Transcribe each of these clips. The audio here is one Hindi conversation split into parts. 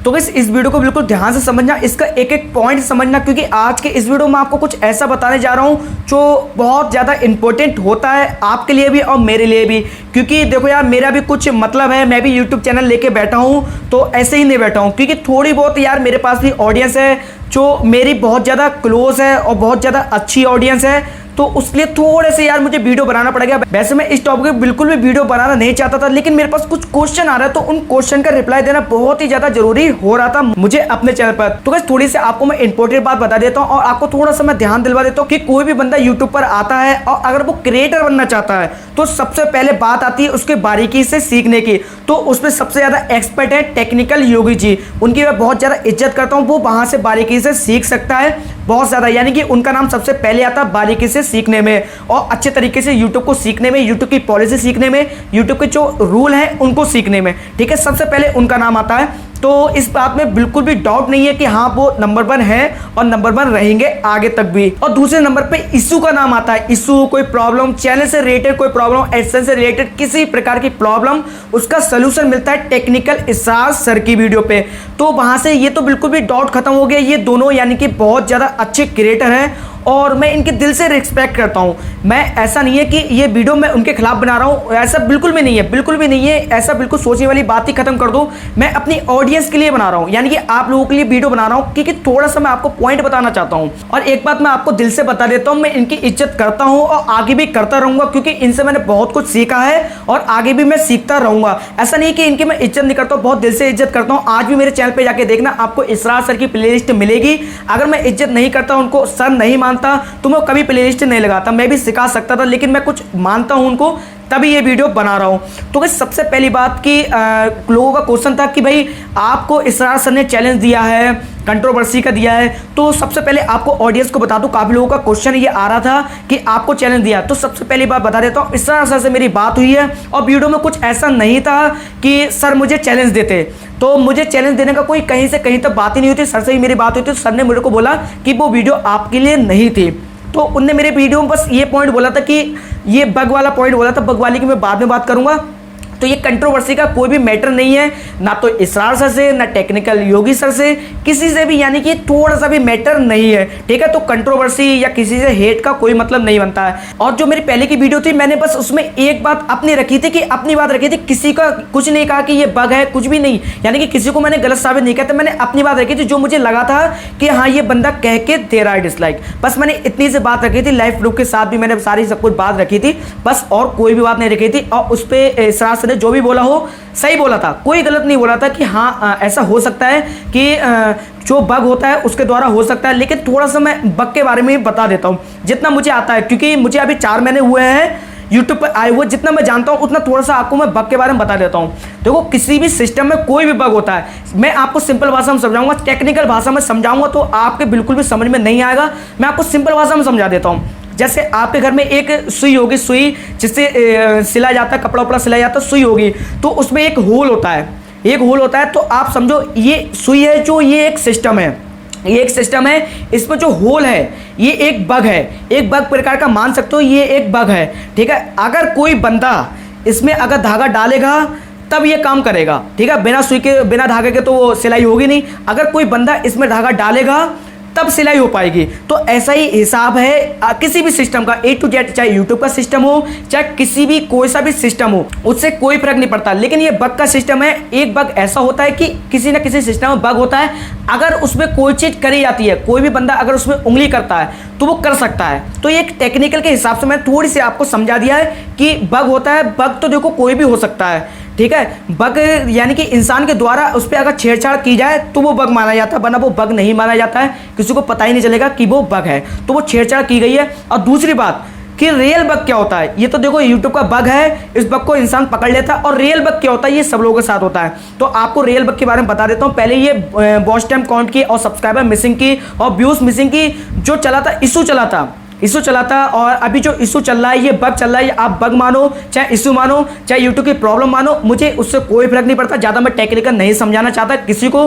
तो गाइस इस वीडियो को बिल्कुल ध्यान से समझना, इसका एक एक पॉइंट समझना, क्योंकि आज के इस वीडियो में आपको कुछ ऐसा बताने जा रहा हूँ जो बहुत ज़्यादा इंपॉर्टेंट होता है आपके लिए भी और मेरे लिए भी। क्योंकि देखो यार, मेरा भी कुछ मतलब है, मैं भी यूट्यूब चैनल लेके बैठा हूँ तो ऐसे ही नहीं बैठा हूँ, क्योंकि थोड़ी बहुत यार मेरे पास भी ऑडियंस है जो मेरी बहुत ज़्यादा क्लोज है और बहुत ज़्यादा अच्छी ऑडियंस है, तो उसके लिए थोड़े से यार मुझे वीडियो बनाना पड़ेगा। वैसे मैं इस टॉपिक पे बिल्कुल भी वीडियो बनाना नहीं चाहता था, लेकिन मेरे पास कुछ क्वेश्चन आ रहा है तो उन क्वेश्चन का रिप्लाई देना बहुत ही ज्यादा जरूरी हो रहा था मुझे अपने चैनल पर। तो गाइस थोड़ी सी आपको मैं इंपॉर्टेंट बात बता देता हूँ और आपको थोड़ा सा मैं ध्यान दिलवा देता हूँ कि कोई भी बंदा यूट्यूब पर आता है और अगर वो क्रिएटर बनना चाहता है तो सबसे पहले बात आती है उसके बारीकी से सीखने की। तो उसमें सबसे ज्यादा एक्सपर्ट है टेक्निकल योगी जी, उनकी मैं बहुत ज्यादा इज्जत करता हूँ। वो वहां से बारीकी से सीख सकता है बहुत ज्यादा, यानी कि उनका नाम सबसे पहले आता है बारीकी से सीखने में और अच्छे तरीके से यूट्यूब को सीखने में, यूट्यूब की पॉलिसी सीखने में, यूट्यूब के जो रूल हैं उनको सीखने में। ठीक है, सबसे पहले उनका नाम आता है। तो इस बात में बिल्कुल भी डाउट नहीं है कि हाँ वो नंबर 1 है और नंबर 1 रहेंगे आगे तक भी। और दूसरे नंबर पे इशू का नाम आता है। इशू कोई प्रॉब्लम, चैनल से रिलेटेड कोई प्रॉब्लम, एडसेंस से रिलेटेड किसी प्रकार की प्रॉब्लम, उसका सोल्यूशन मिलता है टेक्निकल इसरार सर की वीडियो पे। तो वहां से ये तो बिल्कुल भी डाउट खत्म हो गया। ये दोनों यानी कि बहुत ज्यादा अच्छे क्रिएटर हैं और मैं इनके दिल से रिस्पेक्ट करता हूं। मैं ऐसा नहीं है कि ये वीडियो मैं उनके खिलाफ बना रहा हूं, ऐसा बिल्कुल भी नहीं है, बिल्कुल भी नहीं है। ऐसा बिल्कुल सोचने वाली बात ही खत्म कर दो। मैं अपनी ऑडियंस के लिए बना रहा हूं, यानी कि आप लोगों के लिए वीडियो बना रहा हूं, क्योंकि थोड़ा सा मैं आपको पॉइंट बताना चाहता हूं। और एक बात मैं आपको दिल से बता देता हूं, मैं इनकी इज्जत करता हूं और आगे भी करता रहूंगा, क्योंकि इनसे मैंने बहुत कुछ सीखा है और आगे भी मैं सीखता रहूंगा। ऐसा नहीं कि इनकी मैं इज्जत नहीं करता हूं, बहुत दिल से इज्जत करता हूं। आज भी मेरे चैनल पे जाके देखना, आपको इसरार सर की प्लेलिस्ट मिलेगी। अगर मैं इज्जत नहीं करता, उनको सर नहीं मानता, तो मैं कभी प्लेलिस्ट नहीं लगाता। मैं भी सिखा सकता था, लेकिन मैं कुछ मानता हूं उनको, तभी ये वीडियो बना रहा हूं। तो गाइस सबसे पहली बात कि लोगों का क्वेश्चन था कि भाई आपको इसरार सर ने चैलेंज दिया है, कंट्रोवर्सी का दिया है। तो सबसे पहले आपको ऑडियंस को बता दूं, काफी लोगों का क्वेश्चन ये आ रहा था कि आपको चैलेंज दिया। तो सबसे पहली बात बता देता हूं, इसरार सर से मेरी बात हुई है और वीडियो में कुछ ऐसा नहीं था कि सर मुझे चैलेंज देते। तो मुझे चैलेंज देने का कोई कहीं से कहीं तक बात ही नहीं हुई थी। सर से ही मेरी बात हुई थी। सर ने मेरे को बोला कि वो वीडियो आपके लिए नहीं थी। तो उनने मेरे वीडियो में बस ये पॉइंट बोला था कि ये बग वाला पॉइंट बोला था, बग वाली की मैं बाद में बात करूंगा। तो ये कंट्रोवर्सी का कोई भी मैटर नहीं है, ना तो इसरार सर से, ना टेक्निकल योगी सर से, किसी से भी, यानी कि थोड़ा सा भी मैटर नहीं है। ठीक है, तो कंट्रोवर्सी या किसी से हेट का कोई मतलब नहीं बनता है। और जो मेरी पहले की वीडियो थी, मैंने बस उसमें एक बात अपनी रखी थी कि अपनी बात रखी थी, किसी का कुछ नहीं कहा कि ये बग है, कुछ भी नहीं, यानी कि किसी को मैंने गलत साबित नहीं किया था। मैंने अपनी बात रखी थी, जो मुझे लगा था कि हाँ ये बंदा कह के दे रहा है डिसलाइक, बस मैंने इतनी सी बात रखी थी। लाइव प्रूफ के साथ भी मैंने सारी सब कुछ बात रखी थी, बस और कोई भी बात नहीं रखी थी। और उस पर इसरार सर ने जो भी बोला हो सही बोला था, कोई गलत नहीं बोला था कि हाँ ऐसा हो सकता है कि जो बग होता है उसके द्वारा हो सकता है। लेकिन थोड़ा सा मैं बग के बारे में बता देता हूँ जितना मुझे आता है, क्योंकि मुझे अभी 4 महीने हुए हैं यूट्यूब पर आए हुए। जितना मैं जानता हूँ उतना थोड़ा सा आपको मैं बग के बारे में बता देता हूँ। देखो, किसी भी सिस्टम में कोई भी बग होता है, मैं आपको सिंपल भाषा में समझाऊंगा, टेक्निकल भाषा में समझाऊंगा तो आपके बिल्कुल भी समझ में नहीं आएगा। मैं आपको सिंपल भाषा में समझा देता हूँ। जैसे आपके घर में एक सुई होगी, सुई जिससे सिला जाता है, कपड़ा उपड़ा सिला जाता है, सुई होगी, तो उसमें एक होल होता है, एक होल होता है। तो आप समझो ये सुई है, जो ये एक सिस्टम है, ये एक सिस्टम है। इसमें जो होल है ये एक बग है, एक बग प्रकार का मान सकते हो, ये एक बग है। ठीक है, अगर कोई बंदा इसमें अगर धागा डालेगा तब ये काम करेगा। ठीक है, बिना सुई के, बिना धागे के तो वो सिलाई होगी नहीं। अगर कोई बंदा इसमें धागा डालेगा तब सिलाई हो पाएगी। तो ऐसा ही हिसाब है किसी भी सिस्टम का, A to Z, चाहे यूट्यूब का सिस्टम हो, चाहे किसी भी कोई सा भी सिस्टम हो, उससे कोई फर्क नहीं पड़ता। लेकिन ये बग का सिस्टम है। एक बग ऐसा होता है कि किसी ना किसी सिस्टम में बग होता है, अगर उसमें कोई चीज करी जाती है, कोई भी बंदा अगर उसमें उंगली करता है तो वो कर सकता है। तो ये एक टेक्निकल के हिसाब से मैंने थोड़ी सी आपको समझा दिया है कि बग होता है। बग तो देखो कोई भी हो सकता है। ठीक है, बग यानी कि इंसान के द्वारा उस पर अगर छेड़छाड़ की जाए तो वो बग माना जाता है, वरना वो बग नहीं माना जाता है। किसी को पता ही नहीं चलेगा कि वो बग है, तो वो छेड़छाड़ की गई है। और दूसरी बात कि रियल बग क्या होता है, ये तो देखो यूट्यूब का बग है, इस बग को इंसान पकड़ लेता है। और रियल बग क्या होता है, ये सब लोगों के साथ होता है। तो आपको रियल बग के बारे में बता देता हूँ। पहले ये वॉच टाइम काउंट की और सब्सक्राइबर मिसिंग की और व्यूज मिसिंग की जो चला था, इशू चला था। और अभी जो इशू चल रहा है, ये बग चल रहा है। आप बग मानो, चाहे इशू मानो, चाहे यूट्यूब की प्रॉब्लम मानो, मुझे उससे कोई फर्क नहीं पड़ता। ज़्यादा मैं टेक्निकल नहीं समझाना चाहता किसी को।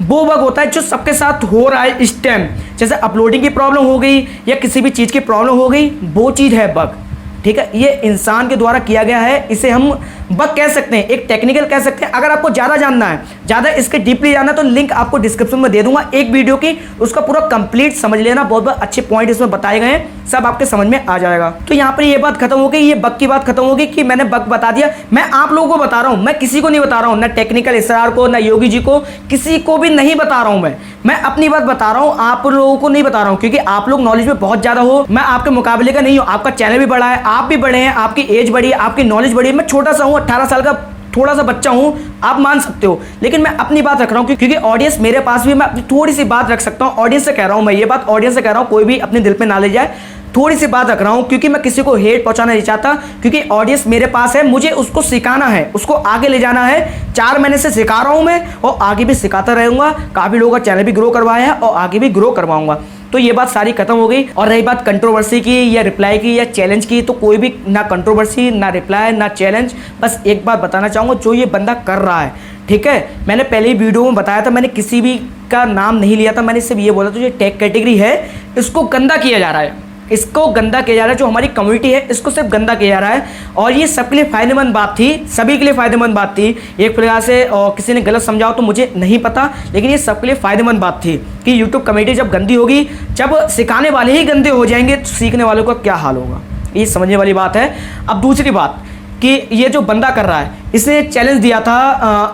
वो बग होता है जो सबके साथ हो रहा है इस टाइम, जैसे अपलोडिंग की प्रॉब्लम हो गई या किसी भी चीज़ की प्रॉब्लम हो गई, वो चीज़ है बग। ठीक है, ये इंसान के द्वारा किया गया है, इसे हम बग कह सकते हैं, एक टेक्निकल कह सकते हैं। अगर आपको ज़्यादा जानना है, ज़्यादा इसके डीपली जानना है, तो लिंक आपको डिस्क्रिप्शन में दे दूंगा एक वीडियो की, उसका पूरा कंप्लीट समझ लेना। बहुत बहुत अच्छे पॉइंट इसमें बताए गए हैं, सब आपके समझ में आ जाएगा। तो यहाँ पर ये बात खत्म हो गई, ये बग की बात खत्म हो गई कि मैंने बग बता दिया। मैं आप लोगों को बता रहा हूँ, मैं किसी को नहीं बता रहा हूँ, ना टेक्निकल इसरार को, ना योगी जी को, किसी को भी नहीं बता रहा हूँ। मैं अपनी बात बता रहा हूँ, आप लोगों को नहीं बता रहा हूँ, क्योंकि आप लोग नॉलेज में बहुत ज़्यादा हो। मैं आपके मुकाबले का नहीं हूँ, आपका चैनल भी बड़ा है, आप भी बड़े हैं, आपकी एज बड़ी है, आपकी नॉलेज बड़ी है। मैं छोटा सा हूँ, 18 साल का थोड़ा सा बच्चा हूं, आप मान सकते हो, लेकिन मैं अपनी बात रख रहा हूं क्योंकि ऑडियंस मेरे पास भी, मैं अपनी थोड़ी सी बात रख सकता हूं। ऑडियंस से कह रहा हूं, मैं ये बात ऑडियंस से कह रहा हूं, कोई भी अपने दिल पे ना ले जाए। थोड़ी सी बात रख रहा हूं क्योंकि मैं किसी को हेट पहुंचाना नहीं चाहता, क्योंकि ऑडियंस मेरे पास है, मुझे उसको सिखाना है, उसको आगे ले जाना है। 4 महीने से सिखा रहा हूं मैं, और आगे भी सिखाता रहूंगा। काफी लोगों का चैनल भी ग्रो करवाया है और आगे भी ग्रो करवाऊंगा। तो ये बात सारी खत्म हो गई। और रही बात कंट्रोवर्सी की या रिप्लाई की या चैलेंज की, तो कोई भी ना कंट्रोवर्सी, ना रिप्लाई, ना चैलेंज। बस एक बात बताना चाहूँगा, जो ये बंदा कर रहा है, ठीक है, मैंने पहले ही वीडियो में बताया था, मैंने किसी भी का नाम नहीं लिया था, मैंने सिर्फ ये बोला था, जो टेक कैटेगरी है इसको गंदा किया जा रहा है, इसको गंदा किया जा रहा है। जो हमारी कम्युनिटी है इसको सिर्फ गंदा किया जा रहा है। और ये सबके लिए फ़ायदेमंद बात थी, सभी के लिए फ़ायदेमंद बात थी। एक प्रकार से और किसी ने गलत समझाओ तो मुझे नहीं पता, लेकिन ये सबके लिए फ़ायदेमंद बात थी कि यूट्यूब कम्युनिटी जब गंदी होगी, जब सिखाने वाले ही गंदे हो जाएंगे, तो सीखने वालों का क्या हाल होगा, ये समझने वाली बात है। अब दूसरी बात कि ये जो बंदा कर रहा है, इसने चैलेंज दिया था,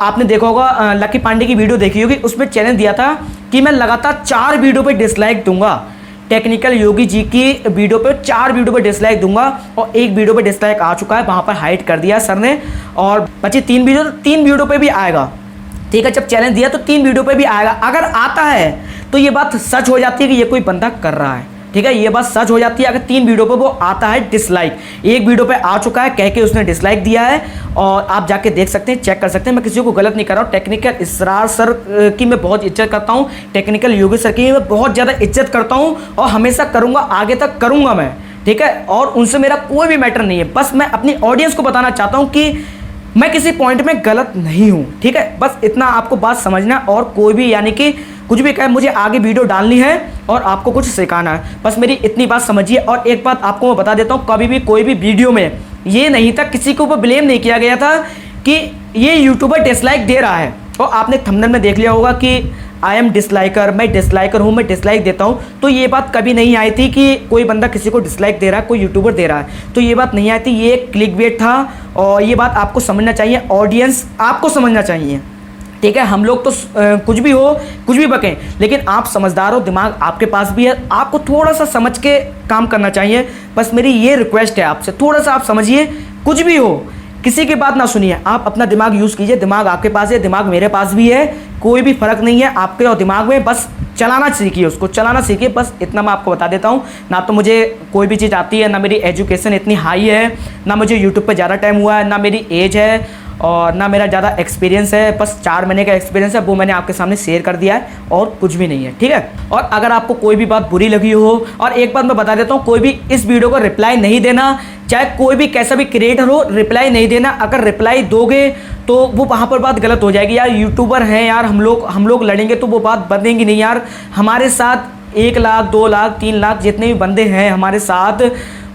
आपने देखा होगा, लकी पांडे की वीडियो देखी होगी, उसमें चैलेंज दिया था कि मैं लगातार 4 वीडियो पे डिसलाइक दूंगा। टेक्निकल योगी जी की वीडियो पे 4 वीडियो पे डिसलाइक दूंगा, और एक वीडियो पे डिसलाइक आ चुका है, वहां पर हाइड कर दिया सर ने, और बची 3 वीडियो, तो 3 वीडियो पे भी आएगा, ठीक है। जब चैलेंज दिया तो 3 वीडियो पे भी आएगा। अगर आता है तो ये बात सच हो जाती है कि ये कोई बंदा कर रहा है, ठीक है, ये बात सच हो जाती है। अगर 3 वीडियो पे वो आता है डिसलाइक, एक वीडियो पे आ चुका है कह के उसने डिसलाइक दिया है, और आप जाके देख सकते हैं, चेक कर सकते हैं। मैं किसी को गलत नहीं कर रहा हूँ, टेक्निकल इसरार सर की मैं बहुत इज्जत करता हूँ, टेक्निकल योगी सर की मैं बहुत ज़्यादा इज्जत करता हूँ, और हमेशा करूँगा, आगे तक करूँगा मैं, ठीक है। और उनसे मेरा कोई भी मैटर नहीं है, बस मैं अपनी ऑडियंस को बताना चाहता हूँ कि मैं किसी पॉइंट में गलत नहीं हूँ, ठीक है। बस इतना आपको बात समझना, और कोई भी यानी कि कुछ भी कहे, मुझे आगे वीडियो डालनी है और आपको कुछ सिखाना है, बस मेरी इतनी बात समझिए। और एक बात आपको मैं बता देता हूँ, कभी भी कोई भी वीडियो में ये नहीं था, किसी को ऊपर ब्लेम नहीं किया गया था कि ये यूट्यूबर डिसलाइक दे रहा है। और आपने थंबनेल में देख लिया होगा कि आई एम डिसलाइकर, मैं डिसलाइकर हूँ, मैं डिसलाइक देता हूँ। तो ये बात कभी नहीं आई थी कि कोई बंदा किसी को डिसलाइक दे रहा है, कोई यूट्यूबर दे रहा है, तो ये बात नहीं आई थी। ये क्लिकबेट था, और ये बात आपको समझना चाहिए, ऑडियंस आपको समझना चाहिए, ठीक है। हम लोग तो कुछ भी हो, कुछ भी बकें, लेकिन आप समझदार हो, दिमाग आपके पास भी है, आपको थोड़ा सा समझ के काम करना चाहिए। बस मेरी ये रिक्वेस्ट है आपसे, थोड़ा सा आप समझिए, कुछ भी हो, किसी की बात ना सुनिए, आप अपना दिमाग यूज़ कीजिए। दिमाग आपके पास है, दिमाग मेरे पास भी है, कोई भी फ़र्क नहीं है आपके और दिमाग में, बस चलाना सीखिए, उसको चलाना सीखिए। बस इतना मैं आपको बता देता हूँ। ना तो मुझे कोई भी चीज़ आती है, ना मेरी एजुकेशन इतनी हाई है, ना मुझे यूट्यूब पर ज़्यादा टाइम हुआ है, ना मेरी एज है, और ना मेरा ज़्यादा एक्सपीरियंस है। बस 4 महीने का एक्सपीरियंस है, वो मैंने आपके सामने शेयर कर दिया है, और कुछ भी नहीं है, ठीक है। और अगर आपको कोई भी बात बुरी लगी हो, और एक बात मैं बता देता हूँ, कोई भी इस वीडियो को रिप्लाई नहीं देना, चाहे कोई भी कैसा भी क्रिएटर हो, रिप्लाई नहीं देना। अगर रिप्लाई दोगे तो वो वहाँ पर बात गलत हो जाएगी। यार यूट्यूबर हैं यार, हम लोग लड़ेंगे तो वो बात बनेगी नहीं यार। हमारे साथ 1 लाख 2 लाख 3 लाख जितने भी बंदे हैं हमारे साथ,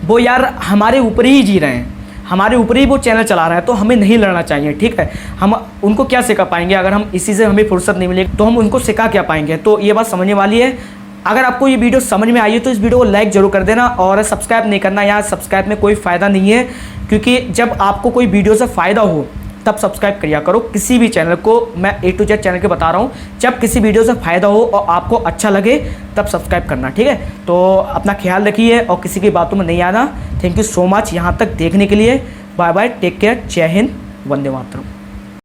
वो यार हमारे ऊपर ही जी रहे हैं, हमारे ऊपर ही वो चैनल चला रहा है, तो हमें नहीं लड़ना चाहिए, ठीक है। हम उनको क्या सिखा पाएंगे अगर हम इसी से हमें फुर्सत नहीं मिलेगी, तो हम उनको सिखा क्या पाएंगे। तो ये बात समझने वाली है। अगर आपको ये वीडियो समझ में आई है तो इस वीडियो को लाइक जरूर कर देना, और सब्सक्राइब नहीं करना। यहाँ सब्सक्राइब में कोई फ़ायदा नहीं है, क्योंकि जब आपको कोई वीडियो से फ़ायदा हो तब सब्सक्राइब करिया करो किसी भी चैनल को। मैं A to Z चैनल के बता रहा हूँ, जब किसी वीडियो से फ़ायदा हो और आपको अच्छा लगे तब सब्सक्राइब करना, ठीक है। तो अपना ख्याल रखिए और किसी की बातों में नहीं आना। थैंक यू सो मच यहाँ तक देखने के लिए। बाय बाय, टेक केयर, जय हिंद, वंदे मातरम।